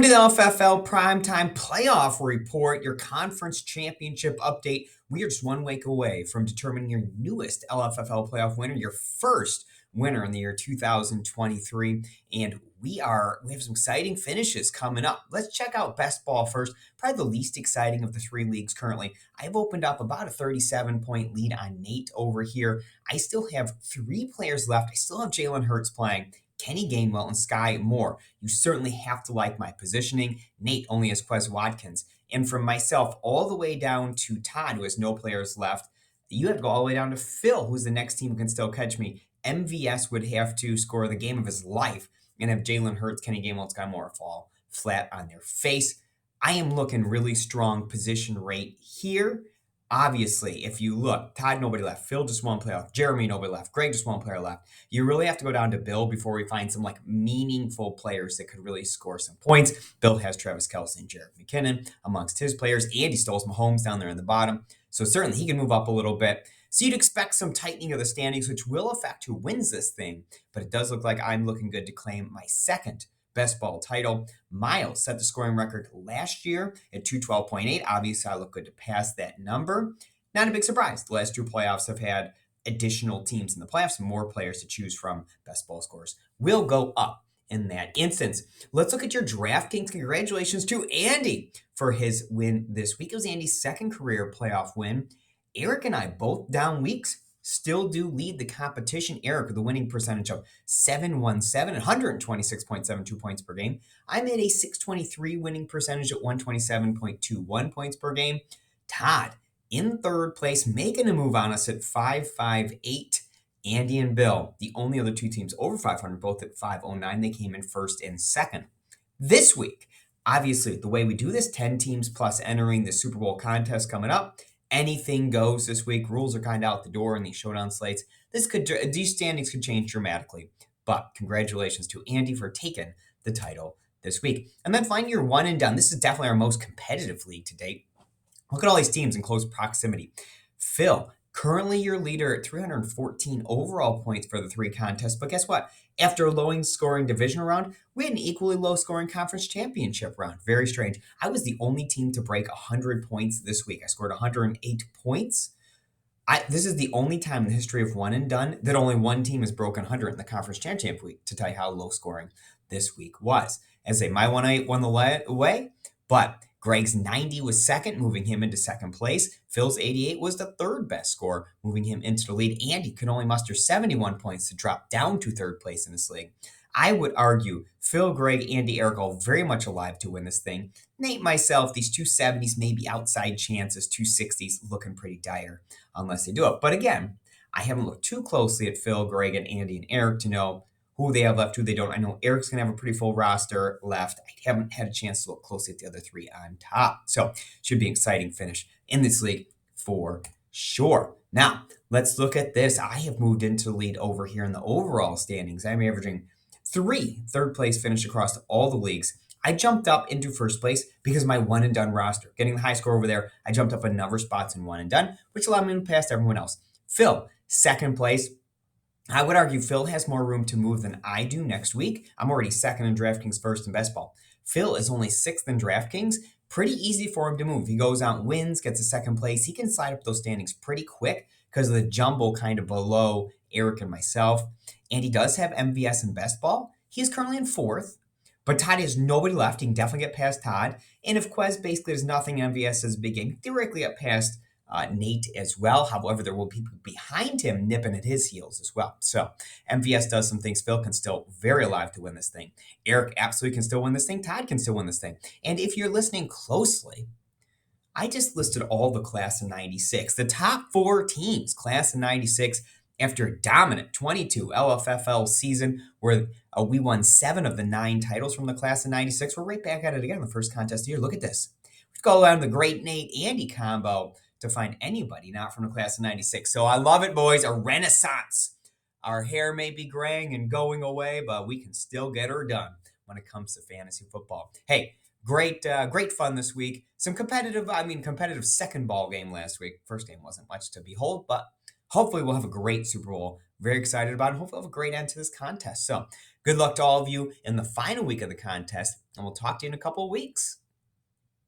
To the LFFL Primetime Playoff Report, your conference championship update. We are just 1 week away from determining your newest LFFL playoff winner, your first winner in the year 2023. And we have some exciting finishes coming up. Let's check out best ball first. Probably the least exciting of the three leagues currently. I've opened up about a 37-point lead on Nate over here. I still have three players left. I still have Jalen Hurts playing, Kenny Gainwell, and Sky Moore. You certainly have to like my positioning. Nate only has Quez Watkins. And from myself all the way down to Todd, who has no players left, you have to go all the way down to Phil, who's the next team who can still catch me. MVS would have to score the game of his life and have Jalen Hurts, Kenny Gainwell, and Sky Moore fall flat on their face. I am looking really strong position rate here. Obviously, if you look, Todd, nobody left. Phil, just one player left. Jeremy, nobody left. Greg, just one player left. You really have to go down to Bill before we find some meaningful players that could really score some points. Bill has Travis Kelce and Jarek McKinnon amongst his players. Andy Stolz Mahomes down there in the bottom. So certainly he can move up a little bit. So you'd expect some tightening of the standings, which will affect who wins this thing. But it does look like I'm looking good to claim my second best ball title. Miles set the scoring record last year at 212.8. Obviously, I look good to pass that number. Not a big surprise. The last two playoffs have had additional teams in the playoffs, more players to choose from. Best ball scores will go up in that instance. Let's look at your DraftKings. Congratulations to Andy for his win this week. It was Andy's second career playoff win. Eric and I, both down weeks, still do lead the competition. Eric with a winning percentage of 717, 126.72 points per game. I made a 623 winning percentage at 127.21 points per game. Todd in third place, making a move on us at 558. Andy and Bill, the only other two teams over 500, both at 509. They came in first and second. This week, obviously, the way we do this, 10 teams plus entering the Super Bowl contest coming up. Anything goes this week. Rules are kind of out the door in these showdown slates. These standings could change dramatically. But congratulations to Andy for taking the title this week. And then finally, your one and done. This is definitely our most competitive league to date. Look at all these teams in close proximity. Phil, currently your leader at 314 overall points for the three contests. But guess what? After a low scoring division round, we had an equally low scoring conference championship round. Very strange. I was the only team to break 100 points this week. I scored 108 points. This is the only time in the history of one and done that only one team has broken 100 in the conference championship week, to tell you how low scoring this week was. As my 108 won the way, but Greg's 90 was second, moving him into second place. Phil's 88 was the third best score, moving him into the lead. Andy could only muster 71 points to drop down to third place in this league. I would argue Phil, Greg, Andy, Eric all very much alive to win this thing. Nate, myself, these 270s may be outside chances, 260s looking pretty dire unless they do it. But again, I haven't looked too closely at Phil, Greg, and Andy and Eric to know who they have left, who they don't. I know Eric's going to have a pretty full roster left. I haven't had a chance to look closely at the other three on top. So should be an exciting finish in this league for sure. Now, let's look at this. I have moved into the lead over here in the overall standings. I'm averaging 3 third place finish across all the leagues. I jumped up into first place because of my one and done roster. Getting the high score over there, I jumped up a number of spots in one and done, which allowed me to pass everyone else. Phil, second place. I would argue Phil has more room to move than I do next week. I'm already second in DraftKings, first in best ball. Phil is only sixth in DraftKings. Pretty easy for him to move. He goes out, wins, gets a second place. He can slide up those standings pretty quick because of the jumble kind of below Eric and myself. And he does have MVS in best ball. He is currently in fourth, but Todd has nobody left. He can definitely get past Todd. And if Quez basically does nothing, MVS is a big game, theoretically get past Nate as well. However, there will be people behind him nipping at his heels as well. So MVS does some things. Phil can still very alive to win this thing. Eric absolutely can still win this thing. Todd can still win this thing. And if you're listening closely, I just listed all the class of 96, the top 4 teams, class of 96, after a dominant 22 LFFL season where we won 7 of the 9 titles from the class of 96. We're right back at it again in the first contest of the year. Look at this. We've go around the great Nate Andy combo to find anybody not from the class of 96. So I love it, boys. A renaissance. Our hair may be graying and going away, but we can still get her done when it comes to fantasy football. Hey, great fun this week. Some competitive second ball game last week. First game wasn't much to behold, but Hopefully, we'll have a great Super Bowl. Very excited about it. Hopefully, we'll have a great end to this contest. So, good luck to all of you in the final week of the contest, and we'll talk to you in a couple of weeks.